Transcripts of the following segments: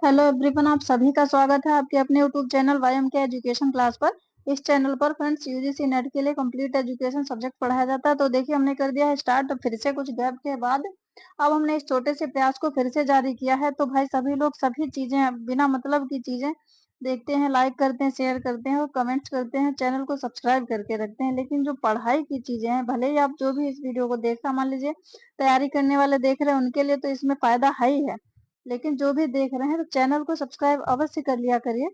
Hello everyone, आप सभी का स्वागत है आपके अपने यूट्यूब चैनल वाईएम के एजुकेशन क्लास पर। इस चैनल पर फ्रेंड्स यूजीसी नेट के लिए कंप्लीट एजुकेशन सब्जेक्ट पढ़ाया जाता है। तो देखिए, हमने कर दिया है स्टार्ट फिर से कुछ गैप के बाद। अब हमने इस छोटे से प्रयास को फिर से जारी किया है। तो भाई सभी लोग सभी चीजें बिना मतलब की चीजें देखते हैं, लाइक करते हैं, शेयर करते हैं और कमेंट्स करते हैं, चैनल को सब्सक्राइब करके रखते हैं। लेकिन जो पढ़ाई की चीजें हैं, भले ही आप जो भी इस वीडियो को देखा, मान लीजिए तैयारी करने वाले देख रहे हैं, उनके लिए तो इसमें फायदा है ही है। लेकिन जो भी देख रहे हैं तो चैनल को सब्सक्राइब अवश्य कर लिया करिए।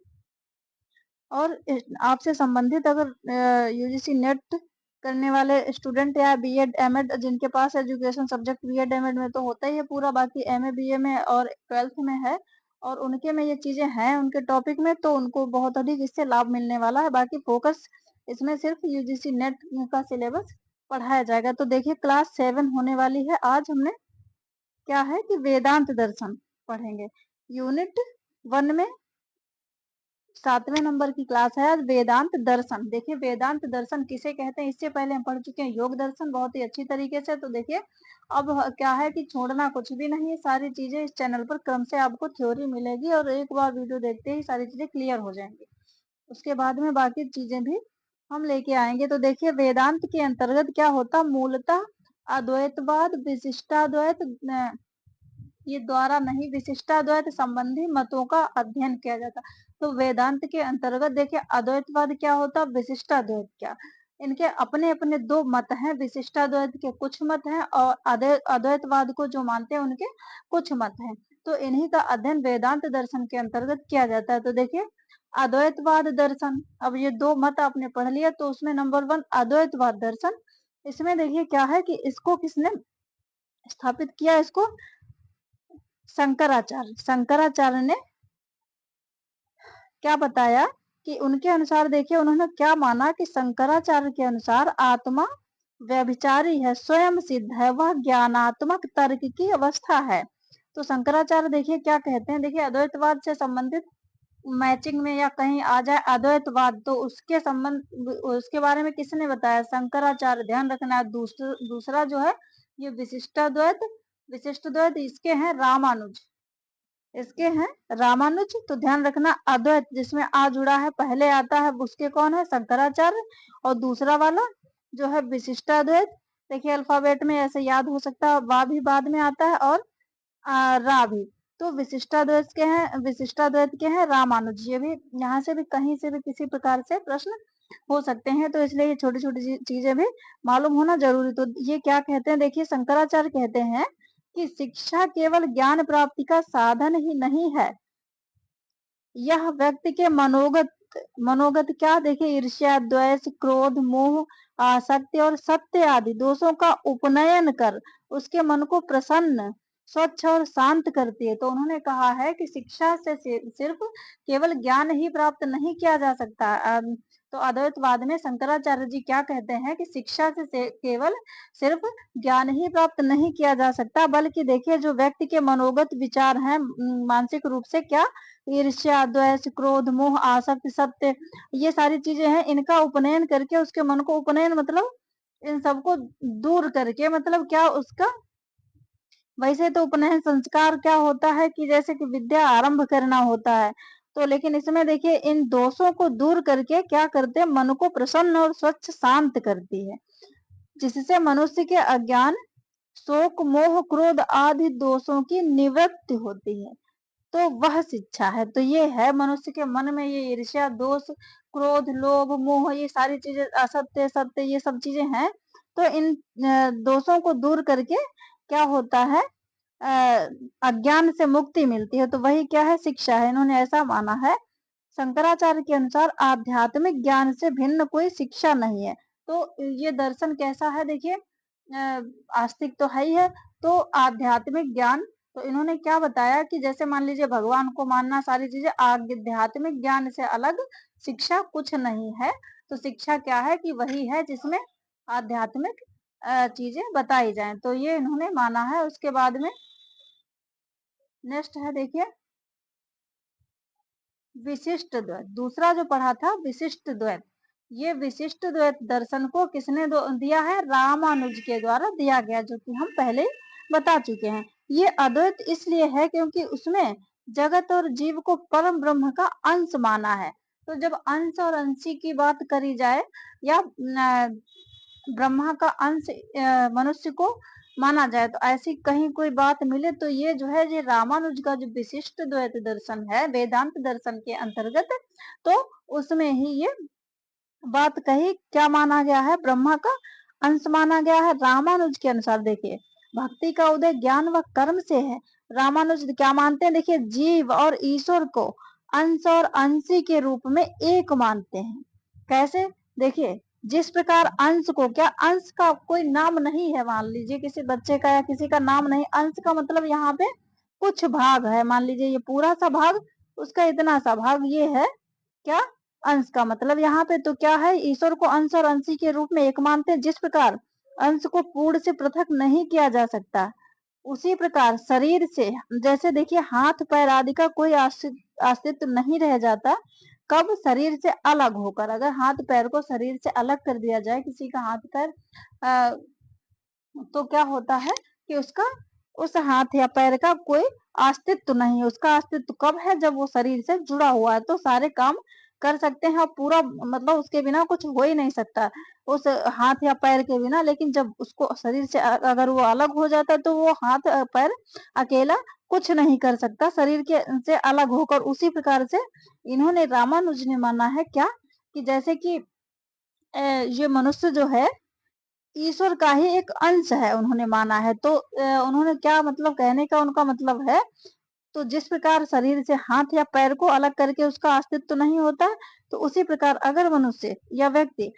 और आपसे संबंधित अगर यूजीसी नेट करने वाले स्टूडेंट या बीएड एमएड जिनके पास एजुकेशन सब्जेक्ट बीएड एमएड में तो होता ही है पूरा, बाकी एमए बीए में और 12th में है और उनके में ये चीजें हैं उनके टॉपिक में, तो उनको बहुत अधिक इससे लाभ मिलने वाला है। बाकी फोकस इसमें सिर्फ यूजीसी नेट का सिलेबस पढ़ाया जाएगा। तो देखिए, क्लास 7 होने वाली है। आज हमने क्या है कि वेदांत दर्शन पढ़ेंगे। यूनिट 1 में 7वें नंबर की क्लास है आज, वेदांत दर्शन। देखिए, वेदांत दर्शन किसे कहते हैं, इससे पहले हम पढ़ चुके हैं योग दर्शन बहुत ही अच्छी तरीके से। तो देखिए, अब क्या है कि छोड़ना कुछ भी नहीं है, सारी चीजें इस चैनल पर क्रम से आपको थ्योरी मिलेगी और एक बार वीडियो देखते ही सारी चीजें क्लियर हो जाएंगी। उसके बाद में बाकी चीजें भी हम लेके आएंगे। तो देखिए, वेदांत के अंतर्गत क्या होता, मूलतः अद्वैतवाद, विशिष्टाद्वैत ये द्वारा नहीं, विशिष्टाद्वैत संबंधी मतों का अध्ययन किया जाता। तो वेदांत के अंतर्गत देखिए, अद्वैतवाद क्या होता, विशिष्टाद्वैत क्या, इनके अपने अपने दो मत हैं। विशिष्टाद्वैत के कुछ मत हैं और अद्वैतवाद को जो मानते हैं उनके कुछ मत हैं। तो इन्हीं का अध्ययन वेदांत दर्शन के अंतर्गत किया जाता है। तो देखिए, अद्वैतवाद दर्शन, अब ये दो मत आपने पढ़ लिया, तो उसमें नंबर 1 अद्वैतवाद दर्शन। इसमें देखिए क्या है कि इसको किसने स्थापित किया, इसको शंकराचार्य ने क्या बताया कि उनके अनुसार देखिए उन्होंने क्या माना कि शंकराचार्य के अनुसार आत्मा व्यभिचारी है, स्वयं सिद्ध है, वह ज्ञानात्मक तर्क की अवस्था है। तो शंकराचार्य देखिए क्या कहते हैं, देखिए अद्वैतवाद से संबंधित मैचिंग में या कहीं आ जाए अद्वैतवाद, तो उसके संबंध उसके बारे में किसने बताया, शंकराचार्य। ध्यान रखना है। दूसरा जो है ये विशिष्टाद्वैत इसके हैं रामानुज, इसके हैं रामानुज। तो ध्यान रखना, अद्वैत जिसमें आ जुड़ा है पहले आता है, उसके कौन है, शंकराचार्य। और दूसरा वाला जो है विशिष्टाद्वैत, देखिए अल्फाबेट में ऐसे याद हो सकता है, वा भी बाद में आता है और रा भी। तो विशिष्टाद्वैत के हैं रामानुज। ये भी यहाँ से भी कहीं से भी किसी प्रकार से प्रश्न हो सकते हैं, तो इसलिए ये छोटी छोटी चीजें भी मालूम होना जरूरी। तो ये क्या कहते हैं, देखिए शंकराचार्य कहते हैं कि शिक्षा केवल ज्ञान प्राप्ति का साधन ही नहीं है, यह व्यक्ति के मनोगत क्या, देखिए ईर्ष्या, द्वेष, क्रोध, मोह, आसक्ति और सत्य आदि दोषों का उपनयन कर उसके मन को प्रसन्न, स्वच्छ और शांत करती है। तो उन्होंने कहा है कि शिक्षा से सिर्फ केवल ज्ञान ही प्राप्त नहीं किया जा सकता। तो अद्वैतवाद में शंकराचार्य जी क्या कहते हैं कि शिक्षा से केवल सिर्फ ज्ञान ही प्राप्त नहीं किया जा सकता, बल्कि देखिए जो व्यक्ति के मनोगत विचार हैं, मानसिक रूप से क्या, ईर्ष्या, द्वेष, क्रोध, मोह, आसक्ति, सत्य, ये सारी चीजें हैं, इनका उपनयन करके उसके मन को, उपनयन मतलब इन सबको दूर करके, मतलब क्या उसका, वैसे तो उपनयन संस्कार क्या होता है कि जैसे कि विद्या आरंभ करना होता है, तो लेकिन इसमें देखिए इन दोषों को दूर करके क्या करते हैं, मन को प्रसन्न और स्वच्छ शांत करती है, जिससे मनुष्य के अज्ञान, शोक, मोह, क्रोध आदि दोषों की निवृत्ति होती है। तो वह शिक्षा है। तो ये है मनुष्य के मन में ये ईर्ष्या, दोष, क्रोध, लोभ, मोह, ये सारी चीजें, असत्य, सत्य, ये सब चीजें हैं। तो इन दोषों को दूर करके क्या होता है, अज्ञान से मुक्ति मिलती है। तो वही क्या है, शिक्षा है। इन्होंने ऐसा माना है। शंकराचार्य के अनुसार आध्यात्मिक ज्ञान से भिन्न कोई शिक्षा नहीं है। तो ये दर्शन कैसा है, देखिए आस्तिक तो है ही है, तो आध्यात्मिक ज्ञान, तो इन्होंने क्या बताया कि जैसे मान लीजिए भगवान को मानना, सारी चीजें, आध्यात्मिक ज्ञान से अलग शिक्षा कुछ नहीं है। तो शिक्षा क्या है कि वही है जिसमें आध्यात्मिक चीजें बताई जाएं। तो ये इन्होंने माना है। उसके बाद में नेक्स्ट है, देखिए विशिष्ट द्वैत। दूसरा जो पढ़ा था विशिष्ट द्वैत, ये विशिष्ट द्वैत दर्शन को किसने दिया है, रामानुज के द्वारा दिया गया, जो कि हम पहले बता चुके हैं। ये अद्वैत इसलिए है क्योंकि उसमें जगत और जीव को परम ब्रह्म का अंश माना है। तो जब अंश और अंशी की बात करी जाए या ब्रह्मा का अंश मनुष्य को माना जाए तो ऐसी कहीं कोई बात मिले तो ये जो है ये रामानुज का जो विशिष्ट द्वैत दर्शन है वेदांत दर्शन के अंतर्गत, तो उसमें ही ये बात कही, क्या माना गया है, ब्रह्मा का अंश माना गया है। रामानुज के अनुसार देखिए भक्ति का उदय ज्ञान व कर्म से है। रामानुज क्या मानते हैं, देखिए जीव और ईश्वर को अंश और अंशी के रूप में एक मानते हैं। कैसे, देखिए जिस प्रकार अंश को, क्या अंश का कोई नाम नहीं है, मान लीजिए किसी बच्चे का या किसी का नाम नहीं, अंश का मतलब यहाँ पे कुछ भाग है, मान लीजिए ये पूरा सा भाग, उसका इतना सा भाग, ये है क्या, अंश का मतलब यहाँ पे तो क्या है, ईश्वर को अंश और अंशी के रूप में एक मानते हैं। जिस प्रकार अंश को पूर्ण से पृथक नहीं किया जा सकता, उसी प्रकार शरीर से, जैसे देखिए हाथ पैर आदि का कोई अस्तित्व नहीं रह जाता, कब, शरीर से अलग होकर। अगर हाथ पैर को शरीर से अलग कर दिया जाए, किसी का हाथ पैर तो क्या होता है कि उसका, उस हाथ या पैर का कोई अस्तित्व नहीं है। उसका अस्तित्व कब है, जब वो शरीर से जुड़ा हुआ है, तो सारे काम कर सकते हैं और पूरा मतलब उसके बिना कुछ हो ही नहीं सकता उस हाथ या पैर के बिना। लेकिन जब उसको शरीर से अगर वो अलग हो जाता है तो वो हाथ पैर अकेला कुछ नहीं कर सकता शरीर के से अलग होकर। उसी प्रकार से इन्होंने, रामानुज ने माना है क्या, कि जैसे कि ये मनुष्य जो है ईश्वर का ही एक अंश है, उन्होंने माना है। तो उन्होंने क्या मतलब, कहने का उनका मतलब है, तो जिस प्रकार शरीर से हाथ या पैर को अलग करके उसका अस्तित्व नहीं होता, तो उसी प्रकार अगर मनुष्य या व्यक्ति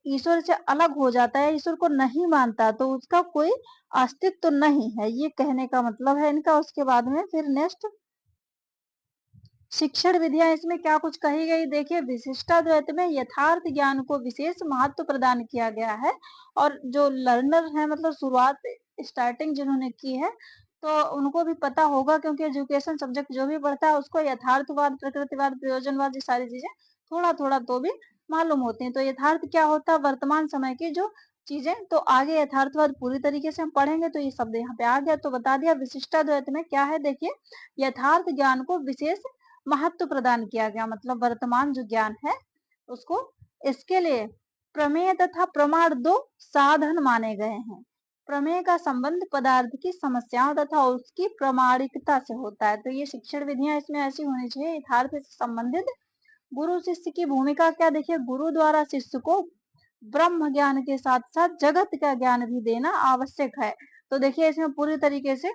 ईश्वर से अलग हो जाता है, ईश्वर को नहीं मानता, तो उसका कोई अस्तित्व नहीं है, ये कहने का मतलब है इनका। उसके बाद में फिर नेक्स्ट शिक्षण विधियां इसमें क्या कुछ कही गई, देखिए विशिष्टाद्वैत में यथार्थ ज्ञान को विशेष महत्व प्रदान किया गया है। और जो लर्नर है, मतलब शुरुआत स्टार्टिंग जिन्होंने की है, तो उनको भी पता होगा, क्योंकि एजुकेशन सब्जेक्ट जो भी पढ़ता है उसको यथार्थवाद, प्रकृतिवाद, प्रयोजनवाद, ये सारी चीजें थोड़ा थोड़ा तो भी मालूम होती हैं। तो यथार्थ क्या होता है, वर्तमान समय की जो चीजें, तो आगे यथार्थवाद पूरी तरीके से हम पढ़ेंगे तो ये शब्द यहाँ पे आ गया, तो बता दिया। विशिष्टाद्वैत में क्या है, देखिए यथार्थ ज्ञान को विशेष महत्व प्रदान किया गया, मतलब वर्तमान जो ज्ञान है उसको, इसके लिए प्रमेय तथा प्रमाण दो साधन माने गए हैं। प्रमेय का संबंध पदार्थ की समस्याओं तथा उसकी प्रामाणिकता से होता है। तो ये शिक्षण विधियां इसमें ऐसी होनी चाहिए, यथार्थ से संबंधित। गुरु शिष्य की भूमिका क्या, देखिए गुरु द्वारा शिष्य को ब्रह्म ज्ञान के साथ साथ जगत का ज्ञान भी देना आवश्यक है। तो देखिए इसमें पूरी तरीके से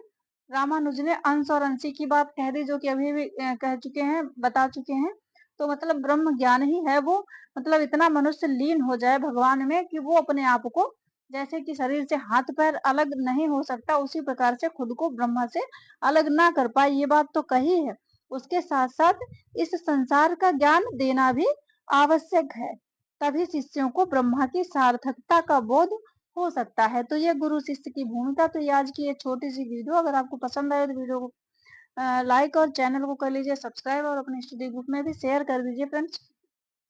रामानुज ने अंश और अंशी की बात कह दी, जो कि अभी भी कह चुके हैं, बता चुके हैं। तो मतलब ब्रह्म ज्ञान ही है वो, मतलब इतना मनुष्य लीन हो जाए भगवान में कि वो अपने आप को, जैसे कि शरीर से हाथ पैर अलग नहीं हो सकता, उसी प्रकार से खुद को ब्रह्मा से अलग ना कर पाए, ये बात तो कही है। उसके साथ साथ इस संसार का ज्ञान देना भी आवश्यक है, तभी शिष्यों को ब्रह्मा की सार्थकता का बोध हो सकता है। तो ये गुरु शिष्य की भूमिका। तो ये आज की ये छोटी सी वीडियो, अगर आपको पसंद आए तो वीडियो को लाइक और चैनल को कर लीजिए सब्सक्राइब, और अपने स्टडी ग्रुप में भी शेयर कर दीजिए फ्रेंड्स।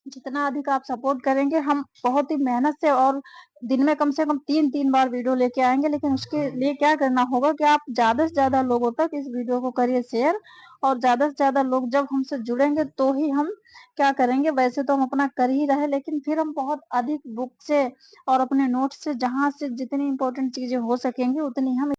जितना अधिक आप सपोर्ट करेंगे, हम बहुत ही मेहनत से और दिन में कम से कम 3-3 बार वीडियो लेके आएंगे। लेकिन उसके लिए क्या करना होगा कि आप ज्यादा से ज्यादा लोगों तक इस वीडियो को करिए शेयर, और ज्यादा से ज्यादा लोग जब हमसे जुड़ेंगे तो ही हम क्या करेंगे, वैसे तो हम अपना कर ही रहे, लेकिन फिर हम बहुत अधिक बुक से और अपने नोट से, जहां से जितनी इंपॉर्टेंट चीजें हो सकेंगी उतनी हम